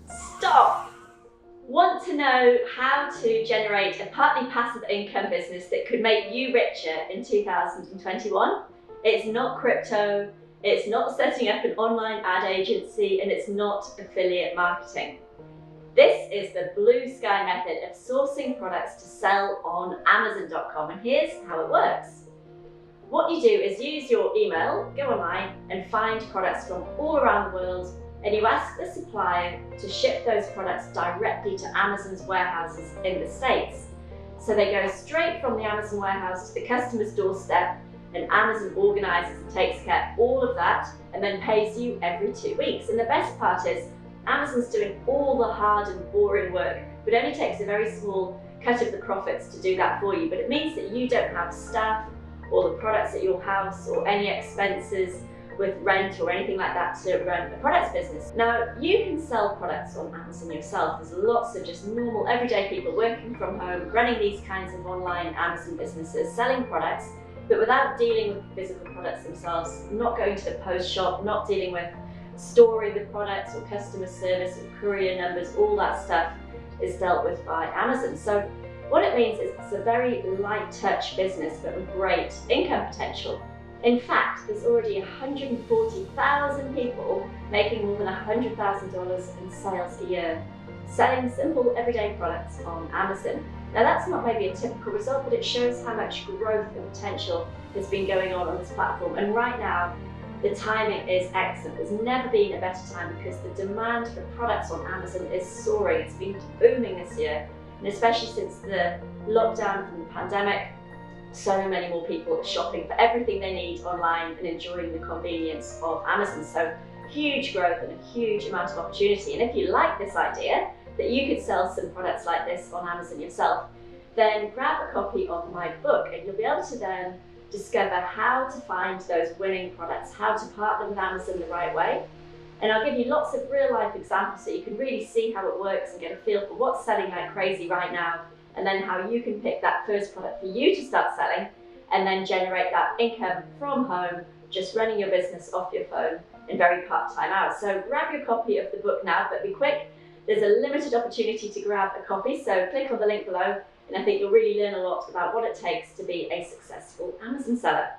Stop! Want to know how to generate a partly passive income business that could make you richer in 2021? It's not crypto, it's not setting up an online ad agency, and it's not affiliate marketing. This is the blue sky method of sourcing products to sell on Amazon.com, and here's how it works. What you do is use your email, go online and find products from all around the world, and you ask the supplier to ship those products directly to Amazon's warehouses in the States. So they go straight from the Amazon warehouse to the customer's doorstep, and Amazon organizes and takes care of all of that and then pays you every 2 weeks. And the best part is Amazon's doing all the hard and boring work, but only takes a very small cut of the profits to do that for you. But it means that you don't have staff or the products at your house or any expenses with rent or anything like that to run a products business. Now, you can sell products on Amazon yourself. There's lots of just normal, everyday people working from home, running these kinds of online Amazon businesses, selling products, but without dealing with physical products themselves, not going to the post shop, not dealing with storing the products or customer service or courier numbers. All that stuff is dealt with by Amazon. So what it means is it's a very light touch business, but with great income potential. In fact, there's already 140,000 people making more than $100,000 in sales a year, selling simple everyday products on Amazon. Now that's not maybe a typical result, but it shows how much growth and potential has been going on this platform. And right now, the timing is excellent. There's never been a better time because the demand for products on Amazon is soaring. It's been booming this year, and especially since the lockdown from the pandemic, so many more people are shopping for everything they need online and enjoying the convenience of Amazon. So huge growth and a huge amount of opportunity. And if you like this idea that you could sell some products like this on Amazon yourself, then grab a copy of my book and you'll be able to then discover how to find those winning products, how to partner with Amazon the right way. And I'll give you lots of real life examples so you can really see how it works and get a feel for what's selling like crazy right now, and then how you can pick that first product for you to start selling and then generate that income from home, just running your business off your phone in very part-time hours. So grab your copy of the book now, but be quick. There's a limited opportunity to grab a copy, so click on the link below, and I think you'll really learn a lot about what it takes to be a successful Amazon seller.